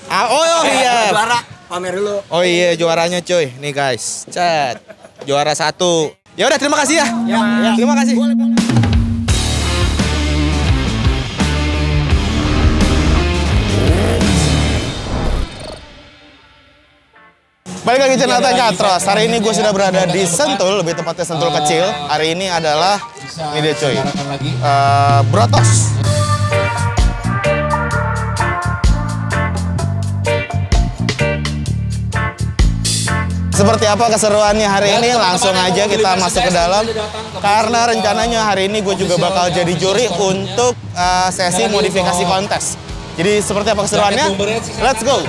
Oh iya. Juara, pamer dulu. Oh iya, juaranya cuy. Nih guys, chat. Juara 1. Ya udah, terima kasih ya. Ya. Terima kasih. Boleh. Balik lagi channel Katros. Hari ini gue sudah berada di Sentul, lebih tepatnya Sentul kecil. Hari ini adalah ini dia cuy, Brotos. Seperti apa keseruannya hari ini? Langsung aja kita masuk ke dalam. Karena rencananya hari ini gue juga bakal jadi juri untuk sesi modifikasi kontes. Jadi seperti apa keseruannya? Let's go!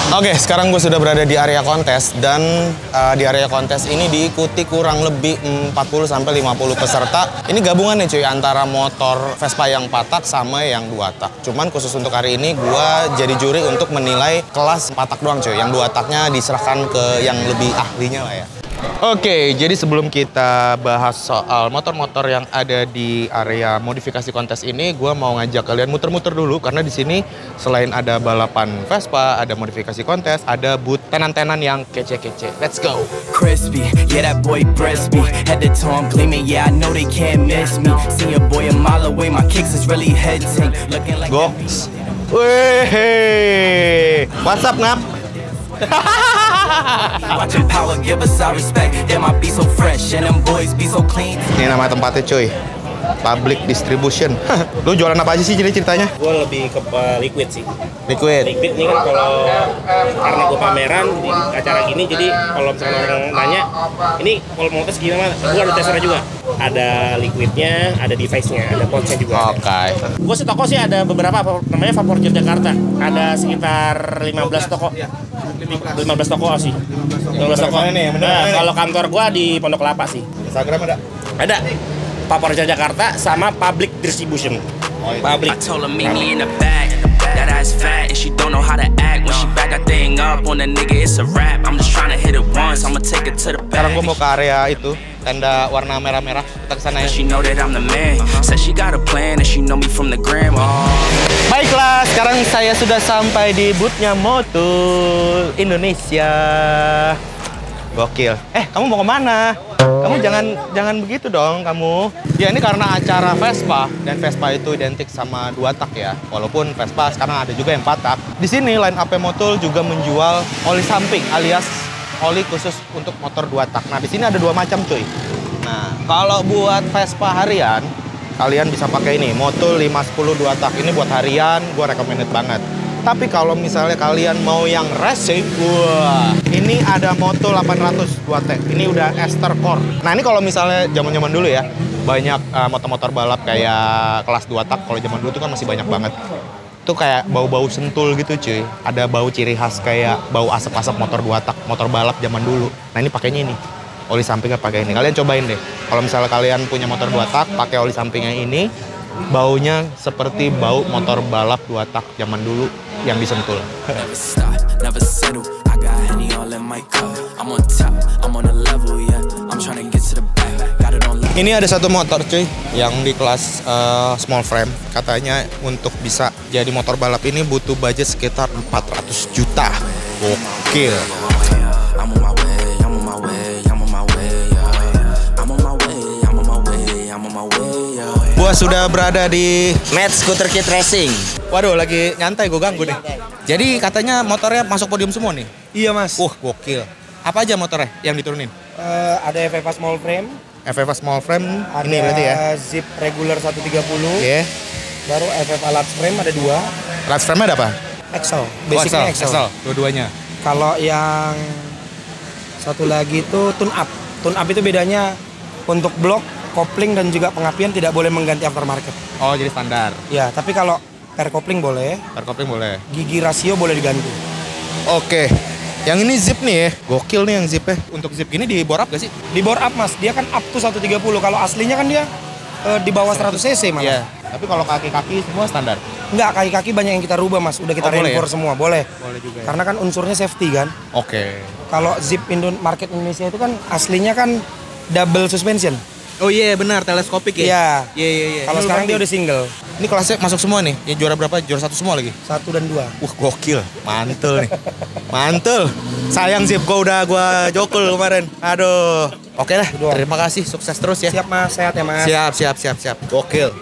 Oke, sekarang gue sudah berada di area kontes dan di area kontes ini diikuti kurang lebih 40-50 peserta. Ini gabungan nih cuy antara motor Vespa yang 4 tak sama yang 2 tak. Cuman khusus untuk hari ini gue jadi juri untuk menilai kelas 4 tak doang cuy. Yang 2 taknya diserahkan ke yang lebih ahlinya lah ya. Oke, jadi sebelum kita bahas soal motor-motor yang ada di area modifikasi kontes ini, gue mau ngajak kalian muter-muter dulu karena di sini selain ada balapan Vespa, ada modifikasi kontes, ada booth tenan-tenan yang kece-kece. Let's go. Crispy, yeah that boy breast me. Head to toe I'm gleaming, yeah I know they can't miss me. See a boy a mile away, my kicks is really head ting. Looking like Goks. Wih, what's up ngap? watching power give us our respect. Them I be so fresh and them boys be so clean. Ini nama tempatnya cuy, Public Distribution. Lu jualan apa aja sih jadi ceritanya? Gue lebih ke liquid sih. Liquid. Liquid ini kan kalau karena gue pameran di acara gini, jadi kalau misalnya orang nanya, ini kalau mau tes gimana? Gue ada testernya juga. Ada liquidnya, ada device-nya, ada pouch-nya juga. Oke. Gue setoko sih ada beberapa, namanya Vapor Jakarta. Ada sekitar 15 toko. 15 toko sih. 15 toko. Nah, kalau kantor gue di Pondok Kelapa sih. Instagram ada? Ada. Vapor Jakarta sama Public Distribution. Public. I told her meet me in the back. That ass fat and she don't know how to act. When she back that thing up on a nigga, it's a rap. I'm just trying to hit it once. I'ma take it to the back. Sekarang gue mau ke area itu, tenda warna merah-merah. Kita kesana ya. She know that I'm the man. Said she got a plan and she know me from the gram. Baiklah, sekarang saya sudah sampai di boothnya MOTUL Indonesia. Gokil. Kamu mau kemana? Kamu jangan begitu dong kamu. Ya ini karena acara Vespa dan Vespa itu identik sama 2 tak ya. Walaupun Vespa sekarang ada juga yang 4 tak. Di sini line up MOTUL juga menjual oli samping alias oli khusus untuk motor 2 tak. Nah, di sini ada 2 macam cuy. Nah, kalau buat Vespa harian kalian bisa pakai ini MOTUL 510 2 tak. Ini buat harian, gue recommended banget. Tapi kalau misalnya kalian mau yang racing, wah, ini ada MOTUL 800 2T. Ini udah ester core. Nah, ini kalau misalnya zaman-zaman dulu ya, banyak motor-motor balap kayak kelas 2 tak. Kalau zaman dulu tuh kan masih banyak banget. Itu kayak bau-bau sentul gitu cuy. Ada bau ciri khas kayak bau asap-asap motor 2 tak, motor balap zaman dulu. Nah, ini pakainya ini. Oli sampingnya pakai ini. Kalian cobain deh. Kalau misalnya kalian punya motor 2 tak, pakai oli sampingnya ini, baunya seperti bau motor balap 2 tak zaman dulu yang disentul. Ini ada satu motor cuy yang di kelas small frame. Katanya untuk bisa jadi motor balap ini butuh budget sekitar 400 juta. Gokil. Gua sudah berada di Match Scooter Kit Racing. Waduh, lagi nyantai, gue ganggu nih. Jadi katanya motornya masuk podium semua nih? Iya mas. Gokil. Apa aja motornya yang diturunin? Ada FFA small frame. FFA small frame Ada ini berarti ya? zip regular 130. Iya. Baru FFA large frame ada 2. Large frame ada apa? Excel. Basicnya Excel. Dua-duanya. Kalau yang satu lagi itu tune up. Tune up itu bedanya untuk blok, kopling dan juga pengapian tidak boleh mengganti aftermarket. Oh, jadi standar. Ya, tapi kalau per kopling boleh. Per kopling boleh. Gigi rasio boleh diganti. Oke. Yang ini zip nih ya. Gokil nih yang zipnya. Untuk zip gini di bore up gak sih? Di bore up mas, dia kan up to 130. Kalau aslinya kan dia di bawah 100 cc malah. Iya. Tapi kalau kaki-kaki semua standar? Enggak, kaki-kaki banyak yang kita rubah mas. Udah kita reinforce semua, boleh. Boleh juga ya? Karena kan unsurnya safety kan. Oke. Kalau zip market Indonesia itu kan aslinya kan double suspension. Oh iya benar, teleskopik ya. Iya. Iya. Kalau sekarang dia udah single. Ini kelasnya masuk semua nih. Yang juara berapa? Juara 1 semua lagi. 1 dan 2. Wah, gokil. Mantul nih. Mantul. Sayang sih gua udah jokul kemarin. Aduh. Oke lah. Terima kasih. Sukses terus ya. Siap Mas, sehat ya Mas. Siap. Gokil.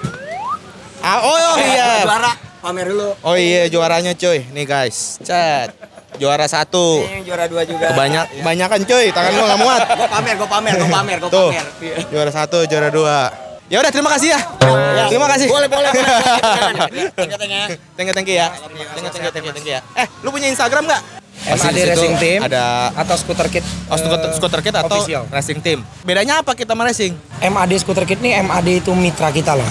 Oh iya. Juara, pamer dulu. Oh iya, juaranya cuy. Nih guys. Cet. Juara 1. Ini juara 2 juga. Kebanyakan cuy, tangan gua nggak muat. Gua pamer. Tuh. Juara 1, juara 2. Ya udah, terima kasih ya. Terima kasih. Boleh. Thank you ya. Lu punya Instagram nggak? MAD Racing Team ada atau Scooter Kit. Scooter Kit atau official. Racing Team. Bedanya apa kita sama racing? MAD Scooter Kit nih, MAD itu mitra kita lah.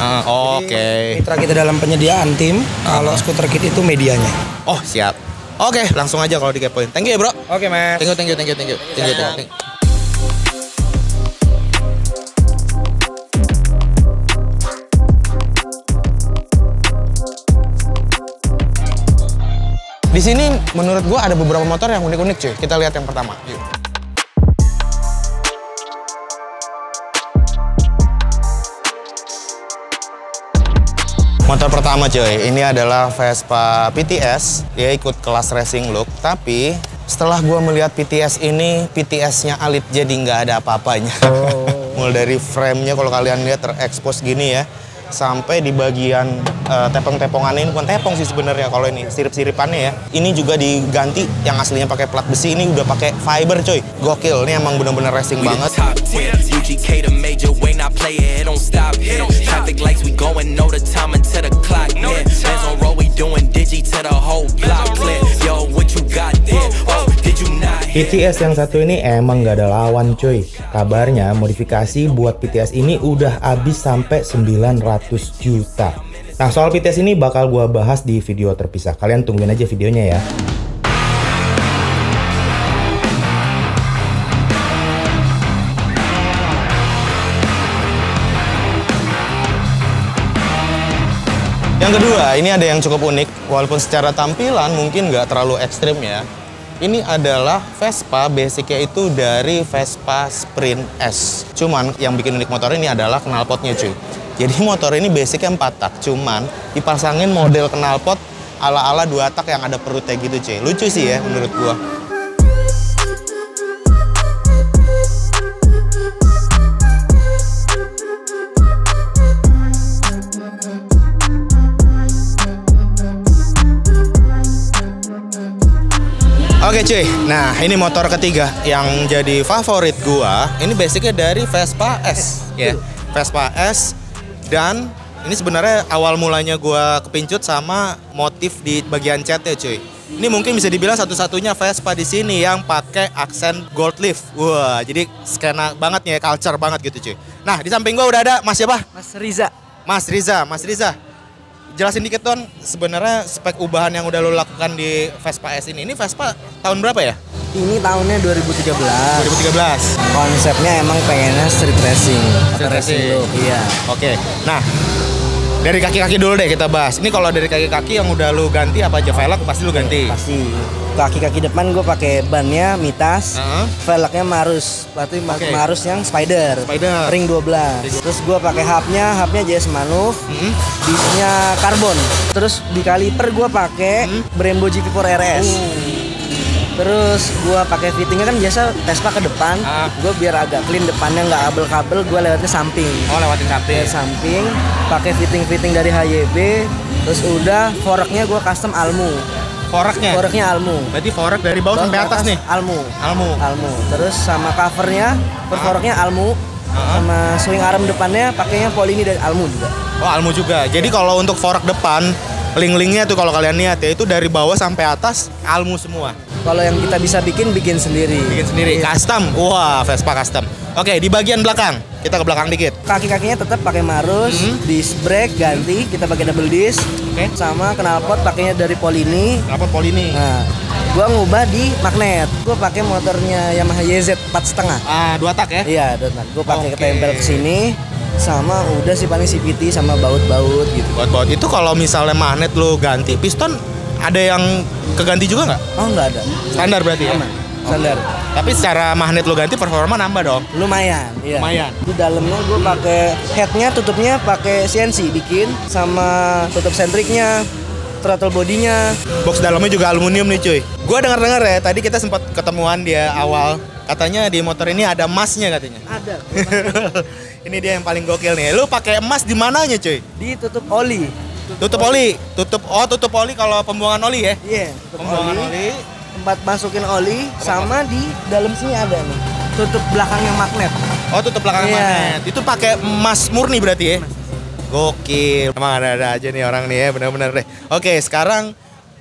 Oke. Mitra kita dalam penyediaan tim. Kalau Scooter Kit itu medianya. Oh, siap. Oke, langsung aja kalau dikepoin. Thank you ya, Bro. Oke, Mas. Thank you. Di sini menurut gua ada beberapa motor yang unik-unik cuy. Kita lihat yang pertama. Yuk. Motor pertama cuy, ini adalah Vespa PTS. Dia ikut kelas racing look, tapi setelah gua melihat PTS ini, PTS-nya alit jadi nggak ada apa-apanya. Mulai dari frame-nya kalau kalian lihat terekspos gini ya. Sampai di bagian tepong-tepongannya, ini bukan tepong sih sebenarnya kalau ini sirip-siripannya ya. Ini juga diganti, yang aslinya pakai plat besi, ini udah pakai fiber coy. Gokil, ini emang bener-bener racing banget. PTS yang satu ini emang gak ada lawan cuy. Kabarnya modifikasi buat PTS ini udah habis sampai 900 juta. Nah, soal PTS ini bakal gua bahas di video terpisah. Kalian tungguin aja videonya ya. Yang kedua, ini ada yang cukup unik. Walaupun secara tampilan mungkin nggak terlalu ekstrim ya. Ini adalah Vespa, basicnya itu dari Vespa Sprint S. Cuman yang bikin unik motor ini adalah knalpotnya cuy. Jadi motor ini basicnya 4 tak, cuman dipasangin model knalpot ala-ala 2 tak yang ada perutnya gitu cuy. Lucu sih ya menurut gua. Oke cuy, nah ini motor ketiga yang jadi favorit gua. Ini basicnya dari Vespa S ya, Vespa S. Dan ini sebenarnya awal mulanya gua kepincut sama motif di bagian catnya cuy. Ini mungkin bisa dibilang satu-satunya Vespa di sini yang pakai aksen gold leaf. Wah, jadi skena banget nih, culture banget gitu cuy. Nah, di samping gua udah ada Mas siapa? Mas Riza. Mas Riza. Jelasin dikit Ton, sebenarnya spek ubahan yang udah lo lakukan di Vespa S ini Vespa tahun berapa ya? Ini tahunnya 2013. 2013. Konsepnya emang pengennya street racing. Street racing. Iya. Oke. Nah, dari kaki-kaki dulu deh kita bahas. Ini kalau dari kaki-kaki yang udah lu ganti apa aja? Velg pasti lu ganti. Pasti. Kaki-kaki depan gue pakai bannya Mitas, velgnya Marus, berarti Marus yang Spider, ring 12. Terus gue pakai hubnya JS Manuf, disnya karbon. Terus di kaliper gue pakai Brembo GP4 RS. Terus gue pakai fittingnya kan biasa Vespa ke depan, gue biar agak clean depannya nggak kabel-kabel, gue lewatnya samping. Oh, lewatin samping. Samping, pakai fitting dari HYB. Terus udah forknya gue custom Almu. Forknya Almu. Berarti fork dari bawah sampai atas nih? Almu. Terus sama covernya, forknya Almu. Sama swing arm depannya pakainya Polini dari Almu juga. Oh, Almu juga. Jadi kalau untuk fork depan, link-linknya tuh kalau kalian lihat ya, itu dari bawah sampai atas Almu semua. Kalau yang kita bisa bikin sendiri. Custom. Wah, Vespa custom. Oke, di bagian belakang. Kita ke belakang dikit. Kaki-kakinya tetap pakai Marus, disc brake ganti, kita pakai double disc. Sama knalpot pakainya dari Polini. Knalpot Polini. Nah, gua ngubah di magnet. Gua pakai motornya Yamaha YZ 4,5. 2 tak ya? Iya, 2 tak. Gua pakai ketempel ke sini. Sama udah sih paling CVT sama baut-baut gitu. Baut-baut itu kalau misalnya magnet lu ganti, piston ada yang keganti juga nggak? Oh, nggak ada. Standar berarti ya? standar. Tapi secara magnet lo ganti performa nambah dong. Lumayan, iya. Lumayan. Di dalamnya gue pakai headnya, tutupnya pakai CNC bikin, sama tutup sentriknya, throttle bodinya. Box dalamnya juga aluminium nih cuy. Gue dengar ya, tadi kita sempat ketemuan dia awal. Katanya di motor ini ada emasnya katanya. Ada. Ini dia yang paling gokil nih. Lu pakai emas di mananya cuy? Di tutup oli. Tutup oli. Tutup oli kalau pembuangan oli ya? Iya, tutup Pembuangan oli. Tempat masukin oli, sama di dalam sini ada nih. Tutup belakangnya magnet. Oh, tutup belakang magnet. Itu pakai emas murni berarti ya? Gokil. Emang ada aja nih orang nih ya, benar-benar deh. Oke, sekarang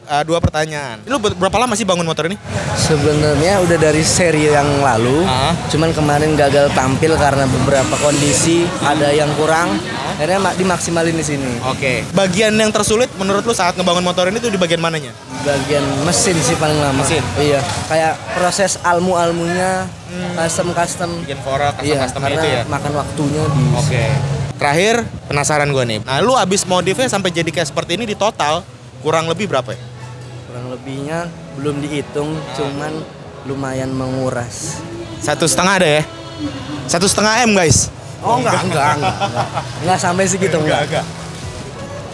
2 pertanyaan. Lu berapa lama sih bangun motor ini? Sebenarnya udah dari seri yang lalu, cuman kemarin gagal tampil karena beberapa kondisi, ada yang kurang, akhirnya dimaksimalin di sini. Oke. Bagian yang tersulit menurut lu saat ngebangun motor ini tuh di bagian mananya? Bagian mesin sih paling lama. Mesin? Iya, kayak proses almunya, custom. Bikin forok, custom-customnya karena itu ya? makan waktunya di... Oke. Terakhir, penasaran gue nih. Nah, lu abis modifnya sampai jadi kayak seperti ini di total, kurang lebih berapa ya? Kurang lebihnya belum dihitung, cuman lumayan menguras. 1,5 ada ya? 1,5 M guys. Oh enggak sampai segitu enggak.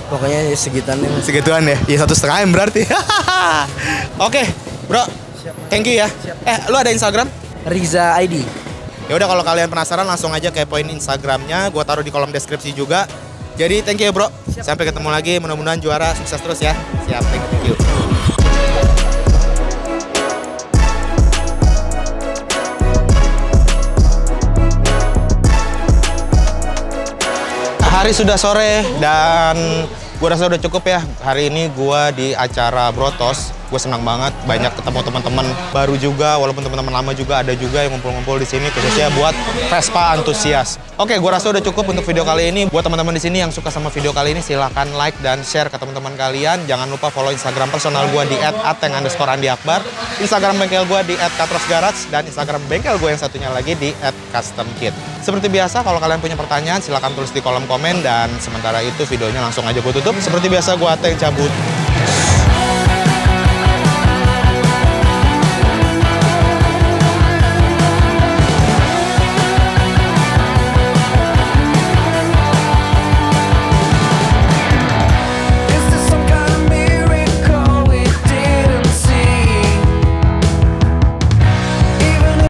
Pokoknya ya Segituan ya? Ya 1,5 M berarti. Oke, bro. Thank you ya. Lu ada Instagram? Riza ID. Ya udah kalau kalian penasaran langsung aja kepoin Instagramnya, gua taruh di kolom deskripsi juga. Jadi thank you ya bro. Sampai ketemu lagi, mudah-mudahan juara, sukses terus ya. Siap, thank you. Hari sudah sore dan gue rasa udah cukup ya. Hari ini gue di acara Brotos. Gue senang banget, banyak ketemu teman-teman baru juga, walaupun teman-teman lama juga ada juga yang ngumpul-ngumpul di sini, khususnya buat Vespa antusias. Oke, gue rasa udah cukup untuk video kali ini. Buat teman-teman di sini yang suka sama video kali ini, silahkan like dan share ke teman-teman kalian. Jangan lupa follow Instagram personal gue di @ateng_andiakbar, Instagram bengkel gue di @katrosgarage, dan Instagram bengkel gue yang satunya lagi di @customkit. Seperti biasa, kalau kalian punya pertanyaan, silahkan tulis di kolom komen, dan sementara itu videonya langsung aja gue tutup. Seperti biasa, gue Ateng cabut.